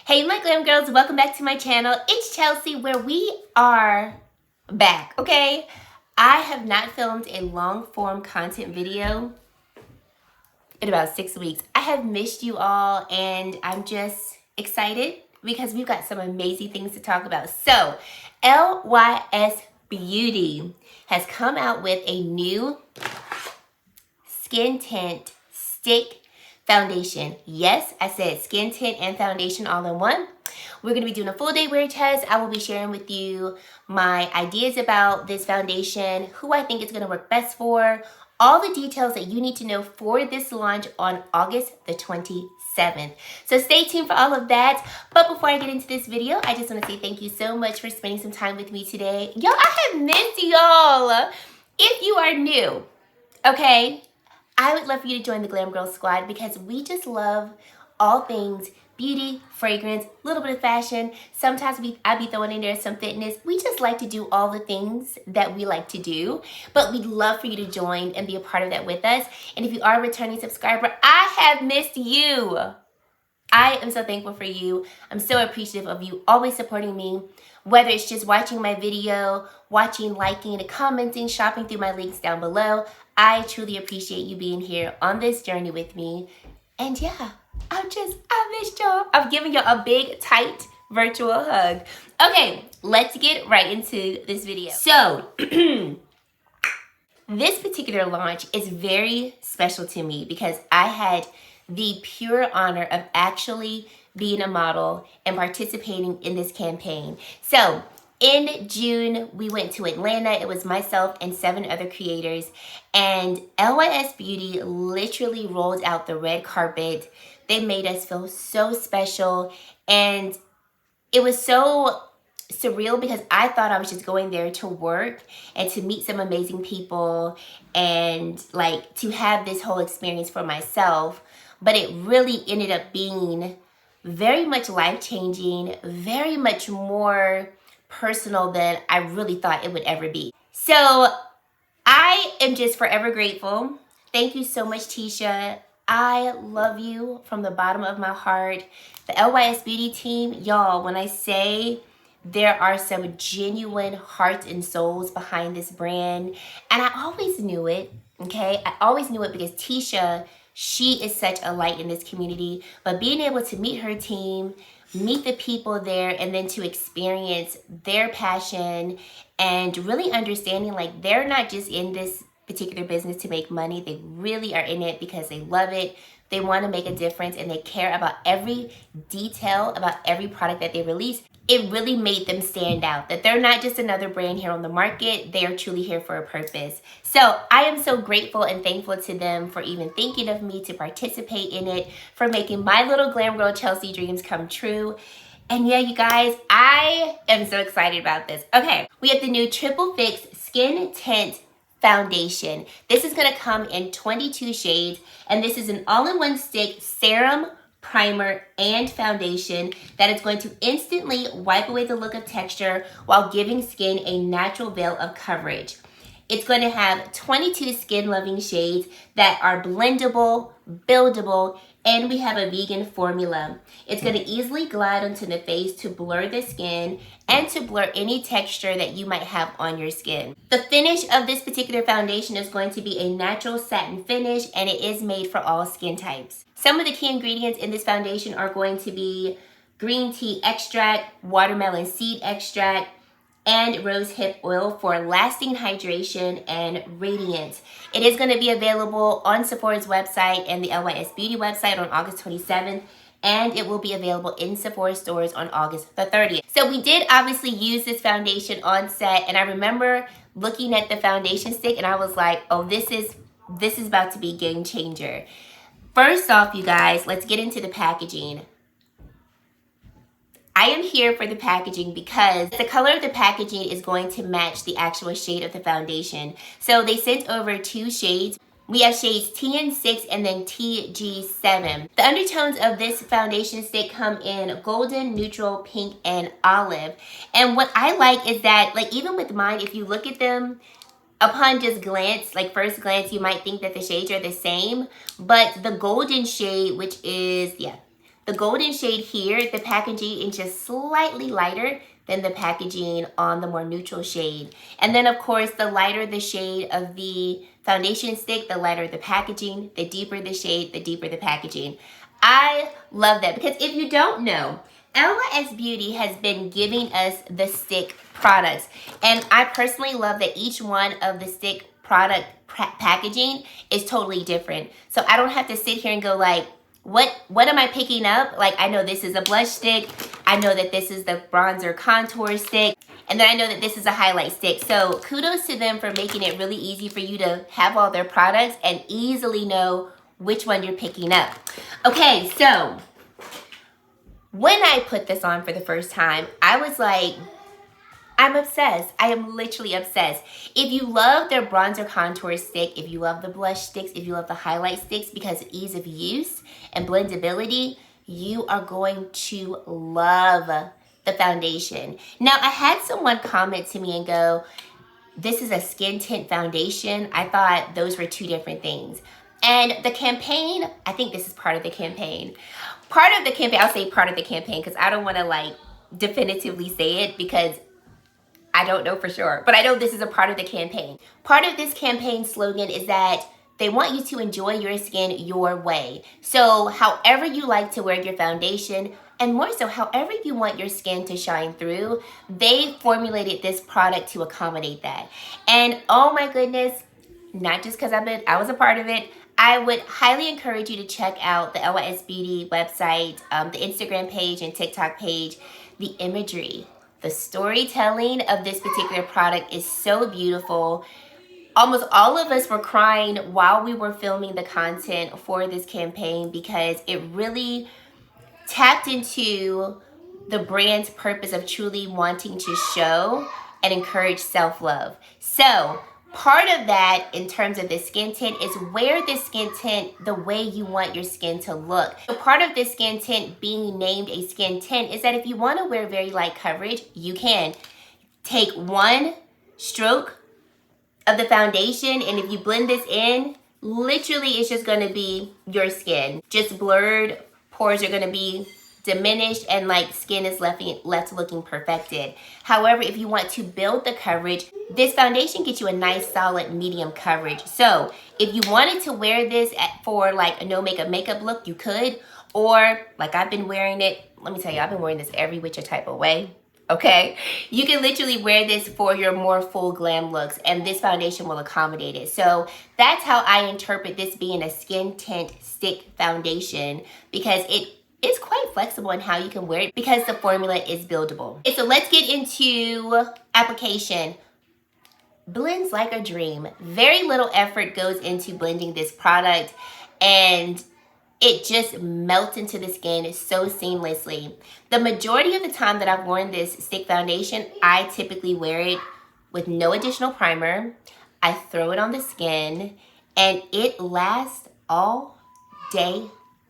Hey my glam girls, welcome back to my channel. It's Chelsea where we are back, okay? I have not filmed a long form content video in about 6 weeks. I have missed you all and I'm just excited because we've got some amazing things to talk about. So, LYS Beauty has come out with a new skin tint stick foundation. Yes, I said skin tint and foundation all in one. We're going to be doing a full day wear test. I will be sharing with you my ideas about this foundation, who I think it's going to work best for, all the details that you need to know for this launch on August the 27th. So stay tuned for all of that. But before I get into this video, I just want to say thank you so much for spending some time with me today. Y'all, I have missed y'all. If you are new, okay, I would love for you to join the Glam Girl Squad because we just love all things beauty, fragrance, a little bit of fashion. Sometimes I be throwing in there some fitness. We just like to do all the things that we like to do, but we'd love for you to join and be a part of that with us. And if you are a returning subscriber, I have missed you. I am so thankful for you. I'm so appreciative of you always supporting me, whether it's just watching my video, watching, liking, and commenting, shopping through my links down below. I truly appreciate you being here on this journey with me. And yeah, I missed y'all. I'm giving y'all a big, tight virtual hug. Okay, let's get right into this video. So, this particular launch is very special to me because I had the pure honor of actually being a model and participating in this campaign. So, in June, we went to Atlanta. It was myself and 7 other creators. And LYS Beauty literally rolled out the red carpet. They made us feel so special. And it was so surreal because I thought I was just going there to work and to meet some amazing people and like to have this whole experience for myself. But it really ended up being very much life-changing, very much more personal than I really thought it would ever be. So I am just forever grateful. Thank you so much, Tisha. I love you from the bottom of my heart. The LYS Beauty team, y'all, when I say there are some genuine hearts and souls behind this brand, and I always knew it, okay? I always knew it because Tisha, she is such a light in this community, but being able to meet her team, meet the people there, and then to experience their passion and really understanding like they're not just in this particular business to make money. They really are in it because they love it. They want to make a difference and they care about every detail about every product that they release. It really made them stand out, that they're not just another brand here on the market. They are truly here for a purpose. So I am so grateful and thankful to them for even thinking of me to participate in it, for making my little glam girl Chelsea dreams come true. And yeah, you guys, I am so excited about this. Okay, we have the new Triple Fix Skin Tint Foundation. This is going to come in 22 shades, and this is an all-in-one stick serum, primer, and foundation that is going to instantly wipe away the look of texture while giving skin a natural veil of coverage. It's going to have 22 skin-loving shades that are blendable, buildable, and we have a vegan formula. It's going to easily glide onto the face to blur the skin and to blur any texture that you might have on your skin. The finish of this particular foundation is going to be a natural satin finish, and it is made for all skin types. Some of the key ingredients in this foundation are going to be green tea extract, watermelon seed extract, and rose hip oil for lasting hydration and radiance. It is going to be available on Sephora's website and the LYS Beauty website on August 27th, and it will be available in Sephora stores on August the 30th. So we did obviously use this foundation on set, and I remember looking at the foundation stick and I was like, oh, this is about to be a game changer. First off, you guys, let's get into the packaging. I am here for the packaging because the color of the packaging is going to match the actual shade of the foundation. So they sent over 2 shades. We have shades TN6 and then TG7. The undertones of this foundation stick come in golden, neutral, pink, and olive. And what I like is that, like, even with mine, if you look at them, upon just glance, like first glance, you might think that the shades are the same. But the golden shade, which is, yeah, The golden shade here, the packaging is just slightly lighter than the packaging on the more neutral shade. And then of course, the lighter the shade of the foundation stick, the lighter the packaging, the deeper the shade, the deeper the packaging. I love that because if you don't know, LYS Beauty has been giving us the stick products. And I personally love that each one of the stick product packaging is totally different. So I don't have to sit here and go like, what am I picking up? Like, I know this is a blush stick. I know that this is the bronzer contour stick. And then I know that this is a highlight stick. So kudos to them for making it really easy for you to have all their products and easily know which one you're picking up. Okay, so when I put this on for the first time, I was like, I'm obsessed. I am literally obsessed. If you love their bronzer contour stick, if you love the blush sticks, if you love the highlight sticks because of ease of use and blendability, you are going to love the foundation. Now, I had someone comment to me and go, this is a skin tint foundation. I thought those were two different things. And the campaign, I think this is part of the campaign. Part of the campaign, I'll say part of the campaign because I don't want to like definitively say it because I don't know for sure, but I know this is a part of the campaign. Part of this campaign slogan is that they want you to enjoy your skin your way. So however you like to wear your foundation, and more so however you want your skin to shine through, they formulated this product to accommodate that. And oh my goodness, not just because I was a part of it, I would highly encourage you to check out the LYS Beauty website, the Instagram page and TikTok page. The imagery, the storytelling of this particular product is so beautiful. Almost all of us were crying while we were filming the content for this campaign because it really tapped into the brand's purpose of truly wanting to show and encourage self-love. So part of that in terms of the skin tint is wear this skin tint the way you want your skin to look. So part of this skin tint being named a skin tint is that if you want to wear very light coverage, you can. Take one stroke of the foundation and if you blend this in, literally it's just going to be your skin. Just blurred, pores are going to be diminished and like skin is left looking perfected. However, if you want to build the coverage, this foundation gets you a nice solid medium coverage. So if you wanted to wear this for like a no makeup look, you could. Or like I've been wearing it, let me tell you, I've been wearing this every which type of way. Okay, you can literally wear this for your more full glam looks and this foundation will accommodate it. So that's how I interpret this being a skin tint stick foundation because it's quite flexible in how you can wear it because the formula is buildable. Okay, so let's get into application. Blends like a dream. Very little effort goes into blending this product and it just melts into the skin so seamlessly. The majority of the time that I've worn this stick foundation, I typically wear it with no additional primer. I throw it on the skin and it lasts all day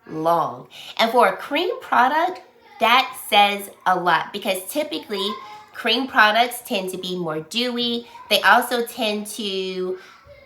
long. And for a cream product, that says a lot because typically cream products tend to be more dewy. They also tend to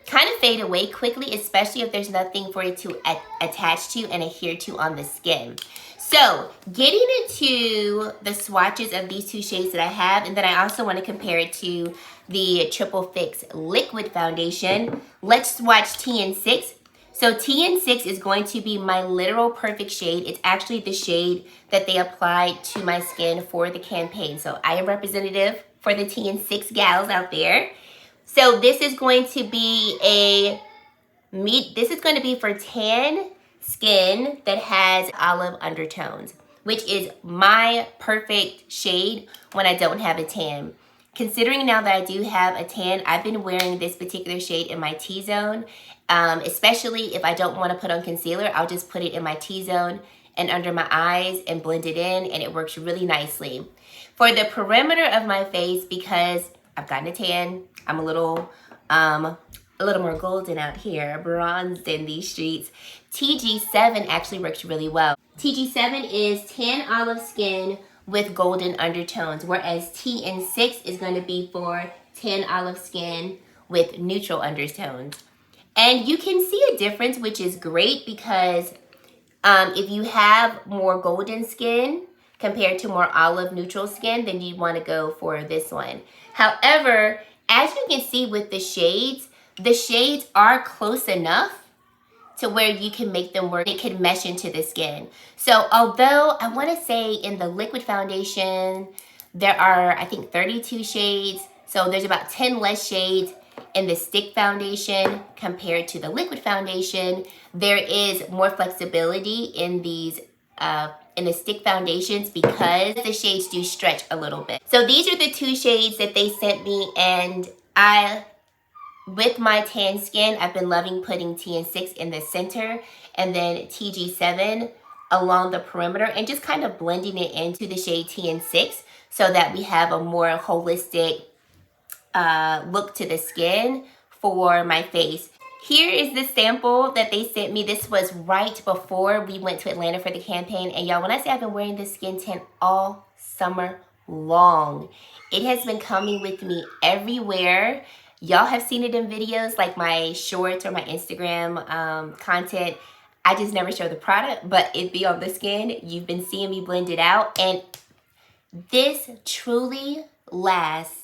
kind of fade away quickly, especially if there's nothing for it to attach to and adhere to on the skin. So getting into the swatches of these two shades that I have, and then I also want to compare it to the Triple Fix Liquid Foundation. Let's swatch TN6. So TN6 is going to be my literal perfect shade. It's actually the shade that they applied to my skin for the campaign. So I am representative for the TN6 gals out there. So this is going to be this is going to be for tan skin that has olive undertones, which is my perfect shade when I don't have a tan. Considering now that I do have a tan, I've been wearing this particular shade in my T-zone. Especially if I don't want to put on concealer, I'll just put it in my T-zone and under my eyes and blend it in, and it works really nicely. For the perimeter of my face, because I've gotten a tan, I'm a little more golden out here, bronzed in these streets. TG7 actually works really well. TG7 is tan olive skin with golden undertones, whereas TN6 is going to be for tan olive skin with neutral undertones. And you can see a difference, which is great because If you have more golden skin compared to more olive neutral skin, then you want to go for this one. However, as you can see with the shades are close enough to where you can make them work. It can mesh into the skin. So although I want to say in the liquid foundation, there are, I think, 32 shades. So there's about 10 less shades in the stick foundation compared to the liquid foundation. There is more flexibility in these in the stick foundations because the shades do stretch a little bit. So these are the two shades that they sent me, and with my tan skin, I've been loving putting TN6 in the center and then TG7 along the perimeter and just kind of blending it into the shade TN6 so that we have a more holistic look to the skin for my face. Here is the sample that they sent me. This was right before we went to Atlanta for the campaign. And y'all, when I say I've been wearing this skin tint all summer long, it has been coming with me everywhere. Y'all have seen it in videos like my shorts or my Instagram content. I just never show the product, but it be on the skin. You've been seeing me blend it out. And this truly lasts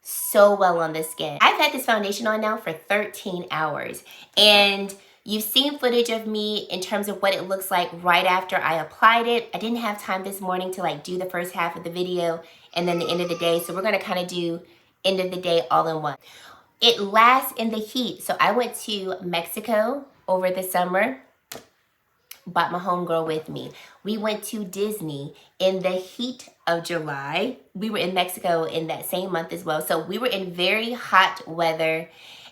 so well on the skin. I've had this foundation on now for 13 hours. And you've seen footage of me in terms of what it looks like right after I applied it. I didn't have time this morning to like do the first half of the video and then the end of the day. So we're gonna kind of do end of the day all in one. It lasts in the heat. So I went to Mexico over the summer, brought my homegirl with me. We went to Disney in the heat of July. We were in Mexico in that same month as well. So we were in very hot weather.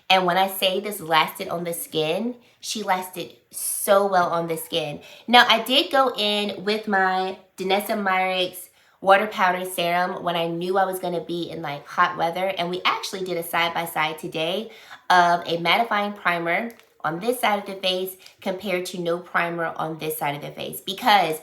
And when I say this lasted on the skin, she lasted so well on the skin. Now I did go in with my Danessa Myricks water powder serum when I knew I was gonna be in like hot weather. And we actually did a side-by-side today of a mattifying primer on this side of the face compared to no primer on this side of the face, because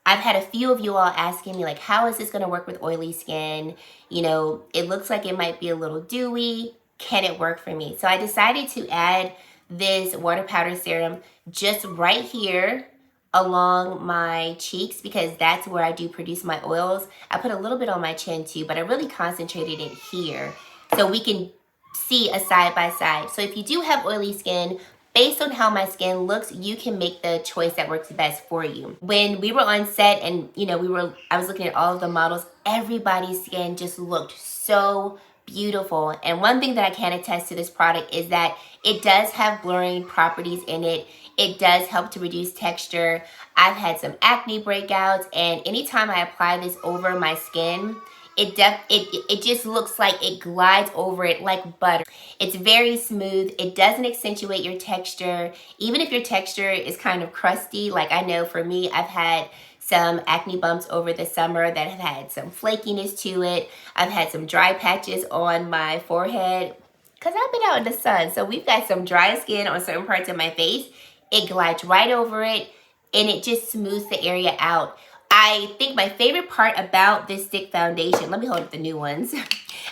I've had a few of you all asking me like, how is this gonna work with oily skin? You know, it looks like it might be a little dewy. Can it work for me? So I decided to add this water powder serum just right here along my cheeks because that's where I do produce my oils. I put a little bit on my chin too, but I really concentrated it here so we can see a side-by-side. So if you do have oily skin, based on how my skin looks, you can make the choice that works best for you. When we were on set and you know I was looking at all of the models, everybody's skin just looked so beautiful. And one thing that I can attest to this product is that it does have blurring properties in it. It does help to reduce texture. I've had some acne breakouts, and anytime I apply this over my skin, it just looks like it glides over it like butter. It's very smooth. It doesn't accentuate your texture. Even if your texture is kind of crusty, like I know for me, I've had some acne bumps over the summer that have had some flakiness to it. I've had some dry patches on my forehead because I've been out in the sun. So we've got some dry skin on certain parts of my face. It glides right over it and it just smooths the area out. I think my favorite part about this stick foundation, let me hold up the new ones.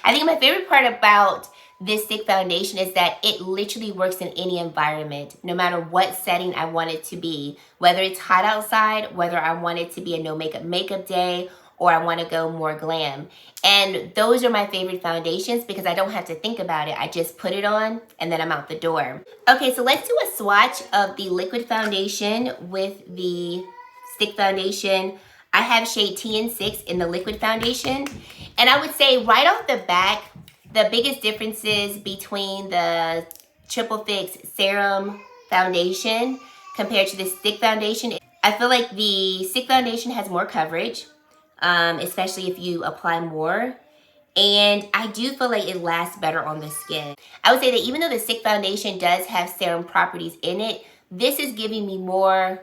I think my favorite part about this stick foundation is that it literally works in any environment, no matter what setting I want it to be. Whether it's hot outside, whether I want it to be a no makeup day, or I want to go more glam. And those are my favorite foundations because I don't have to think about it. I just put it on and then I'm out the door. Okay, so let's do a swatch of the liquid foundation with the stick foundation. I have shade TN6 in the liquid foundation. And I would say right off the back, the biggest differences between the Triple Fix Serum Foundation compared to the stick foundation, I feel like the stick foundation has more coverage, especially if you apply more. And I do feel like it lasts better on the skin. I would say that even though the stick foundation does have serum properties in it, this is giving me more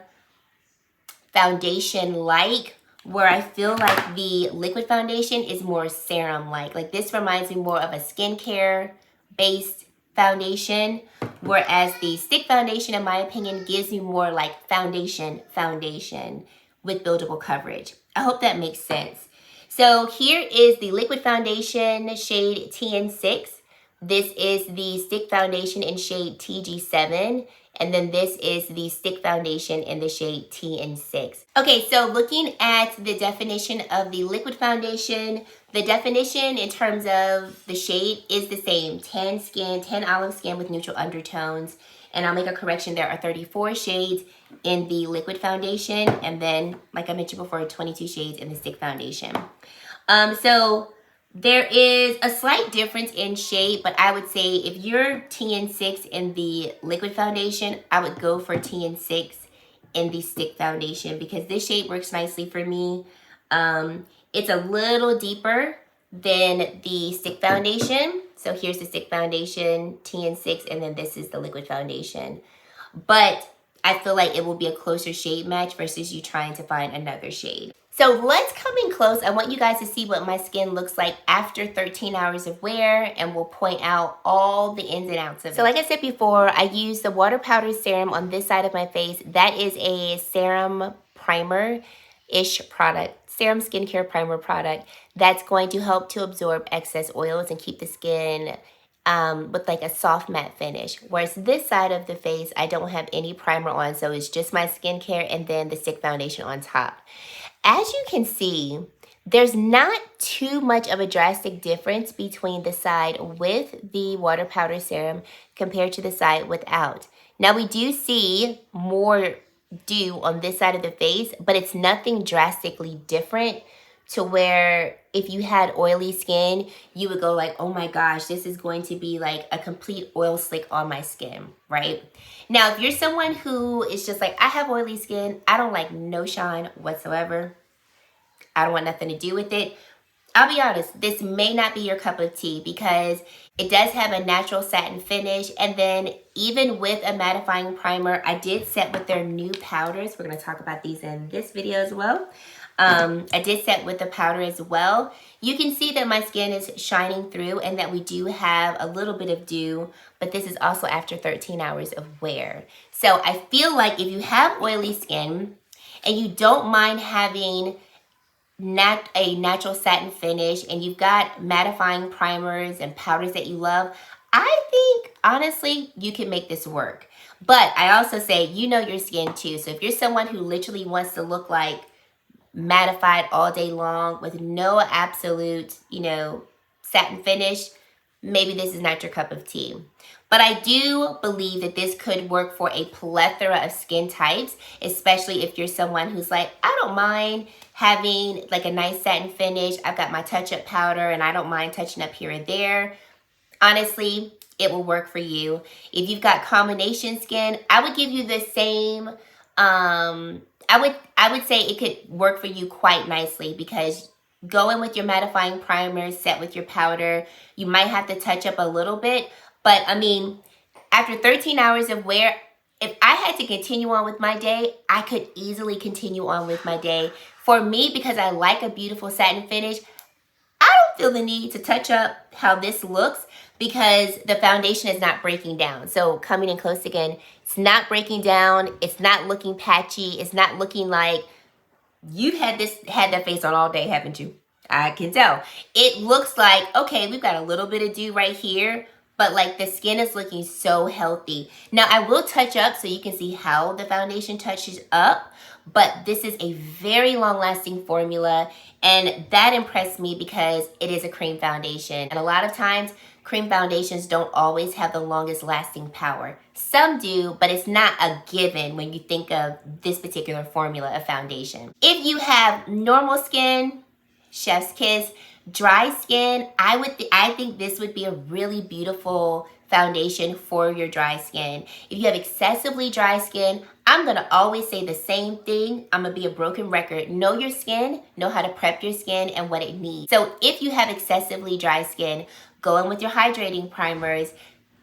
foundation-like, where I feel like the liquid foundation is more serum-like. Like this reminds me more of a skincare-based foundation, whereas the stick foundation, in my opinion, gives me more like foundation with buildable coverage. I hope that makes sense. So here is the liquid foundation shade TN6. This is the stick foundation in shade TG7. And then this is the stick foundation in the shade TN6. Okay, so looking at the definition of the liquid foundation, the definition in terms of the shade is the same. Tan skin, tan olive skin with neutral undertones. And I'll make a correction, there are 34 shades in the liquid foundation. And then, like I mentioned before, 22 shades in the stick foundation. So there is a slight difference in shade, but I would say if you're TN6 in the liquid foundation, I would go for TN6 in the stick foundation because this shade works nicely for me. It's a little deeper than the stick foundation. So here's the stick foundation, TN6, and then this is the liquid foundation. But I feel like it will be a closer shade match versus you trying to find another shade. So let's come in close. I want you guys to see what my skin looks like after 13 hours of wear, and we'll point out all the ins and outs of it. So like I said before, I use the water powder serum on this side of my face. That is a serum primer-ish product, serum skincare primer product that's going to help to absorb excess oils and keep the skin with like a soft matte finish. Whereas this side of the face, I don't have any primer on, so it's just my skincare and then the stick foundation on top. As you can see, there's not too much of a drastic difference between the side with the water powder serum compared to the side without. Now we do see more dew on this side of the face, but it's nothing drastically different to where if you had oily skin, you would go like, oh my gosh, this is going to be like a complete oil slick on my skin, right? Now, if you're someone who is just like, I have oily skin, I don't like no shine whatsoever, I don't want nothing to do with it, I'll be honest, this may not be your cup of tea because it does have a natural satin finish. And then even with a mattifying primer, I did set with their new powders. We're going to talk about these in this video as well. I did set with the powder as well. You can see that my skin is shining through and that we do have a little bit of dew, but this is also after 13 hours of wear. So I feel like if you have oily skin and you don't mind having a natural satin finish and you've got mattifying primers and powders that you love, I think honestly you can make this work. But I also say, you know your skin too. So if you're someone who literally wants to look like mattified all day long with no absolute, satin finish, maybe this is not your cup of tea. But I do believe that this could work for a plethora of skin types, especially if you're someone who's like, I don't mind having like a nice satin finish. I've got my touch-up powder and I don't mind touching up here and there. Honestly, it will work for you. If you've got combination skin, I would give you the same, I would say it could work for you quite nicely because go in with your mattifying primer, set with your powder. You might have to touch up a little bit, but I mean, after 13 hours of wear, if I had to continue on with my day, I could easily continue on with my day. For me, because I like a beautiful satin finish, I don't feel the need to touch up how this looks because the foundation is not breaking down. So coming in close again, it's not breaking down. It's not looking patchy. It's not looking like you've had that face on all day, haven't you? I can tell. It looks like, okay, we've got a little bit of dew right here, but like the skin is looking so healthy. Now I will touch up so you can see how the foundation touches up, but this is a very long lasting formula and that impressed me because it is a cream foundation. And a lot of times cream foundations don't always have the longest lasting power. Some do, but it's not a given when you think of this particular formula of foundation. If you have normal skin, chef's kiss. Dry skin, I think this would be a really beautiful foundation for your dry skin. If you have excessively dry skin, I'm gonna always say the same thing. I'm gonna be a broken record. Know your skin, know how to prep your skin and what it needs. So if you have excessively dry skin, go in with your hydrating primers,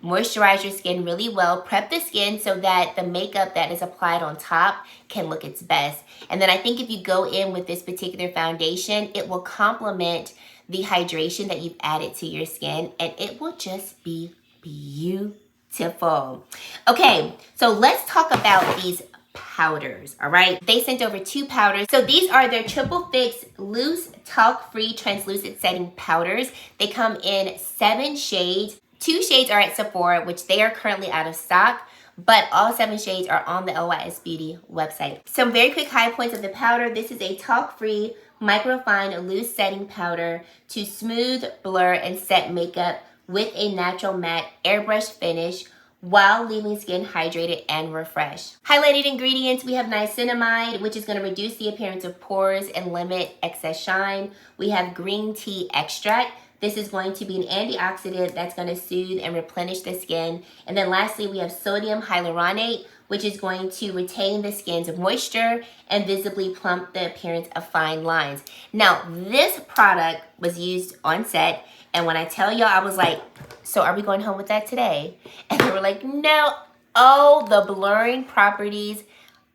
moisturize your skin really well, prep the skin so that the makeup that is applied on top can look its best. And then I think if you go in with this particular foundation, it will complement the hydration that you've added to your skin and it will just be beautiful. Okay, so let's talk about these powders, all right? They sent over 2 powders. So these are their Triple Fix Loose Talc-Free Translucent Setting Powders. They come in 7 shades. 2 shades are at Sephora, which they are currently out of stock, but all 7 shades are on the LYS Beauty website. Some very quick high points of the powder. This is a talc-free, microfine, loose setting powder to smooth, blur, and set makeup with a natural matte airbrush finish while leaving skin hydrated and refreshed. Highlighted ingredients, we have niacinamide, which is going to reduce the appearance of pores and limit excess shine. We have green tea extract. This is going to be an antioxidant that's going to soothe and replenish the skin. And then lastly, we have sodium hyaluronate, which is going to retain the skin's moisture and visibly plump the appearance of fine lines. Now, this product was used on set, and when I tell y'all, I was like, so are we going home with that today? And they were like, no. Oh, the blurring properties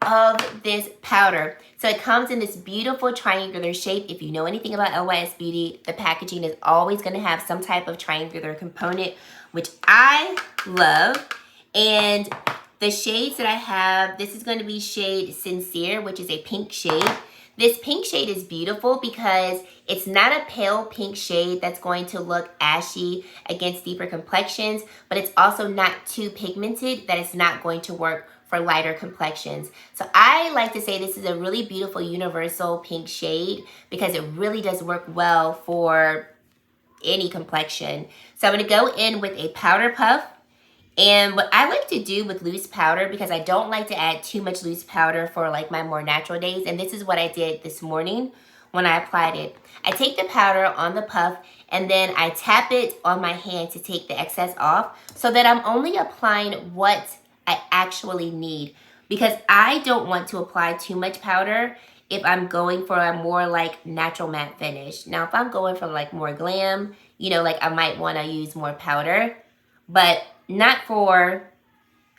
of this powder. So it comes in this beautiful triangular shape. If you know anything about LYS Beauty, the packaging is always going to have some type of triangular component, which I love. And the shades that I have, this is going to be shade Sincere, which is a pink shade. This pink shade is beautiful because it's not a pale pink shade that's going to look ashy against deeper complexions, but it's also not too pigmented that it's not going to work for lighter complexions. So I like to say this is a really beautiful universal pink shade because it really does work well for any complexion. So I'm going to go in with a powder puff. And what I like to do with loose powder, because I don't like to add too much loose powder for like my more natural days, and this is what I did this morning when I applied it. I take the powder on the puff and then I tap it on my hand to take the excess off so that I'm only applying what I actually need, because I don't want to apply too much powder if I'm going for a more like natural matte finish. Now, if I'm going for like more glam, you know, like I might want to use more powder, but not for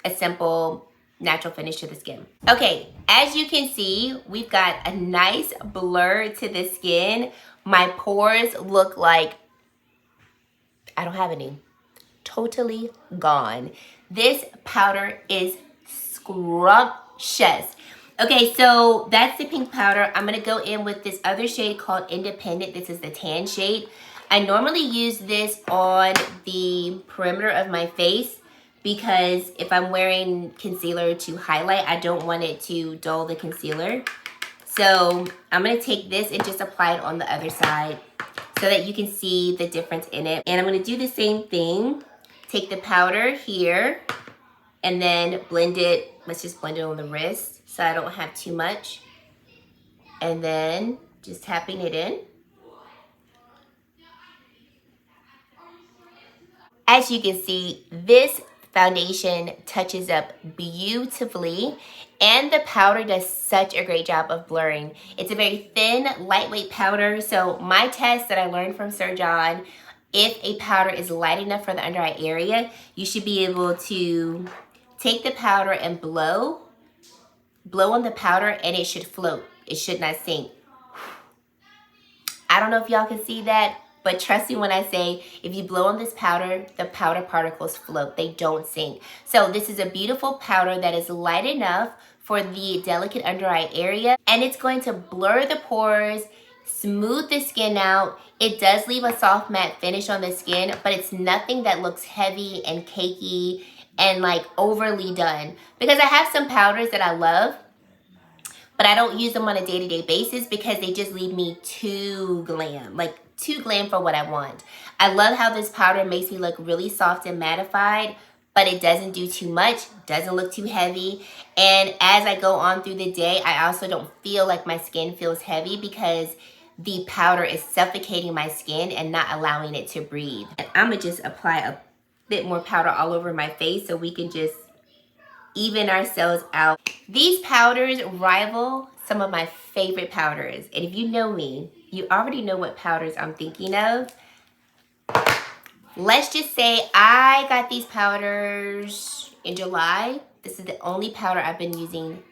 a simple natural finish to the skin. Okay, as you can see, we've got a nice blur to the skin. My pores look like I don't have any. Totally gone. This powder is scrumptious. Okay, so that's the pink powder. I'm going to go in with this other shade called Independent. This is the tan shade. I normally use this on the perimeter of my face because if I'm wearing concealer to highlight, I don't want it to dull the concealer. So I'm going to take this and just apply it on the other side so that you can see the difference in it. And I'm going to do the same thing. Take the powder here and then blend it. Let's just blend it on the wrist so I don't have too much. And then just tapping it in. As you can see, this foundation touches up beautifully and the powder does such a great job of blurring. It's a very thin, lightweight powder. So my test that I learned from Sir John, if a powder is light enough for the under eye area, you should be able to take the powder and blow on the powder and it should float. It should not sink. I don't know if y'all can see that, but trust me when I say, if you blow on this powder, the powder particles float. They don't sink. So this is a beautiful powder that is light enough for the delicate under eye area, and it's going to blur the pores, smooth the skin out. It does leave a soft matte finish on the skin, but it's nothing that looks heavy and cakey and like overly done. Because I have some powders that I love, but I don't use them on a day-to-day basis because they just leave me too glam, like too glam for what I want. I love how this powder makes me look really soft and mattified, but it doesn't do too much, doesn't look too heavy. And as I go on through the day, I also don't feel like my skin feels heavy because the powder is suffocating my skin and not allowing it to breathe. And I'm gonna just apply a bit more powder all over my face so we can just even ourselves out. These powders rival some of my favorite powders. And if you know me, you already know what powders I'm thinking of. Let's just say I got these powders in July. This is the only powder I've been using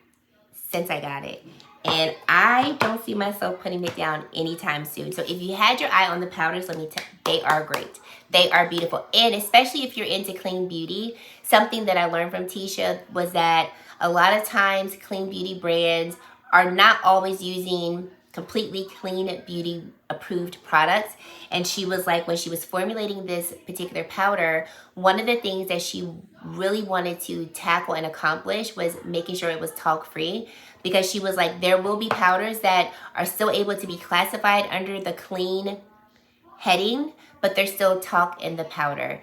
since I got it. And I don't see myself putting it down anytime soon. So if you had your eye on the powders, let me tell you, they are great. They are beautiful. And especially if you're into clean beauty, something that I learned from Tisha was that a lot of times clean beauty brands are not always using completely clean beauty approved products. And she was like, when she was formulating this particular powder, one of the things that she really wanted to tackle and accomplish was making sure it was talc free, because she was like, there will be powders that are still able to be classified under the clean heading, but there's still talc in the powder.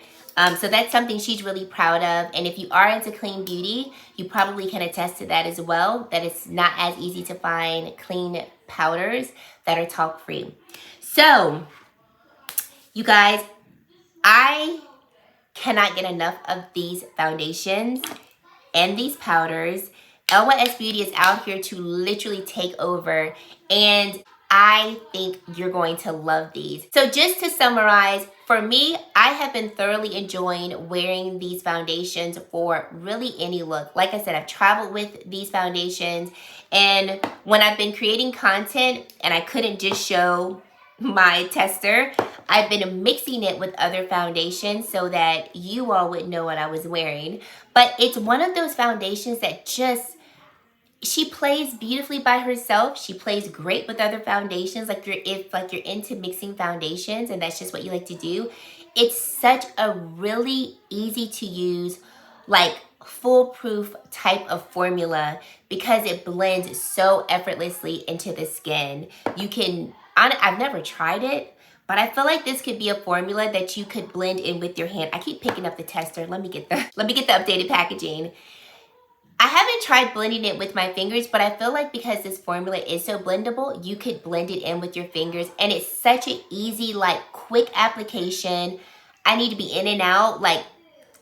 So that's something she's really proud of. And if you are into clean beauty, you probably can attest to that as well, that it's not as easy to find clean powders that are talc free. So you guys, I cannot get enough of these foundations and these powders. LYS Beauty is out here to literally take over, and I think you're going to love these. So just to summarize, for me, I have been thoroughly enjoying wearing these foundations for really any look. Like I said, I've traveled with these foundations, and when I've been creating content and I couldn't just show my tester, I've been mixing it with other foundations so that you all would know what I was wearing. But it's one of those foundations that just, she plays beautifully by herself. She plays great with other foundations. If you're into mixing foundations and that's just what you like to do, it's such a really easy to use, like foolproof type of formula, because it blends so effortlessly into the skin. You can, I've never tried it, but I feel like this could be a formula that you could blend in with your hand. I keep picking up the tester. Let me get the updated packaging. I haven't tried blending it with my fingers, but I feel like because this formula is so blendable, you could blend it in with your fingers, and it's such an easy, like quick application. I need to be in and out. Like,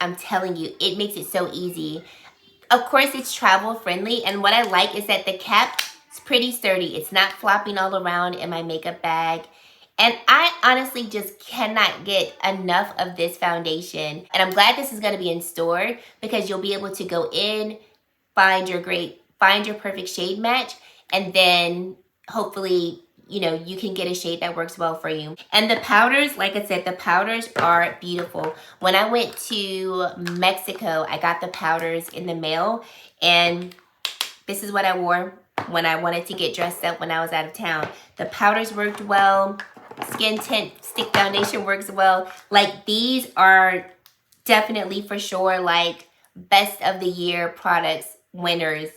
I'm telling you, it makes it so easy. Of course, it's travel friendly, and what I like is that the cap is pretty sturdy. It's not flopping all around in my makeup bag. And I honestly just cannot get enough of this foundation. And I'm glad this is going to be in store, because you'll be able to go in, find your perfect shade match, and then hopefully, you know, you can get a shade that works well for you. And the powders, like I said, the powders are beautiful. When I went to Mexico, I got the powders in the mail, and this is what I wore when I wanted to get dressed up when I was out of town. The powders worked well. Skin Tint Stick Foundation works well. Like, these are definitely for sure like best of the year products, winners,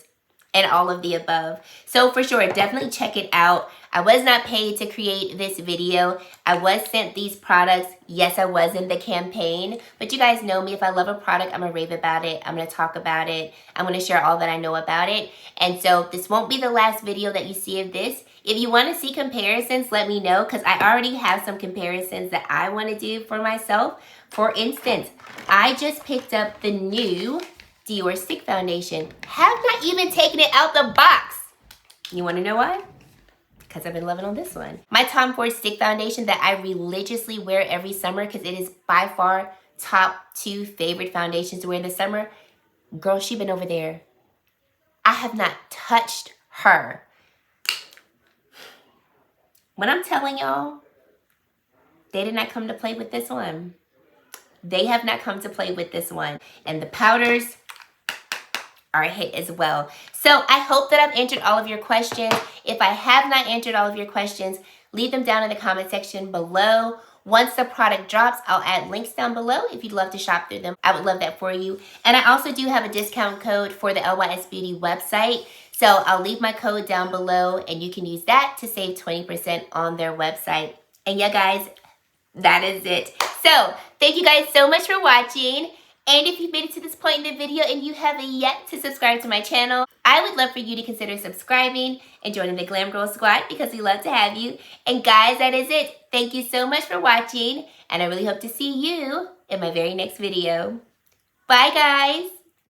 and all of the above. So for sure, definitely check it out. I was not paid to create this video. I was sent these products. Yes, I was in the campaign, but you guys know me. If I love a product, I'm gonna rave about it. I'm gonna talk about it. I'm gonna share all that I know about it. And so this won't be the last video that you see of this. If you want to see comparisons, let me know, because I already have some comparisons that I want to do for myself. For instance, I just picked up the new Dior Stick Foundation. Have not even taken it out the box. You want to know why? Because I've been loving on this one. My Tom Ford Stick Foundation that I religiously wear every summer, because it is by far top 2 favorite foundations to wear in the summer. Girl, she been over there. I have not touched her. When I'm telling y'all, they did not come to play with this one. They have not come to play with this one. And the powders are a hit as well. So I hope that I've answered all of your questions. If I have not answered all of your questions, leave them down in the comment section below. Once the product drops, I'll add links down below if you'd love to shop through them. I would love that for you. And I also do have a discount code for the LYS Beauty website. So I'll leave my code down below, and you can use that to save 20% on their website. And yeah, guys, that is it. So thank you guys so much for watching. And if you've made it to this point in the video and you haven't yet to subscribe to my channel, I would love for you to consider subscribing and joining the Glam Girl Squad, because we love to have you. And guys, that is it. Thank you so much for watching, and I really hope to see you in my very next video. Bye, guys.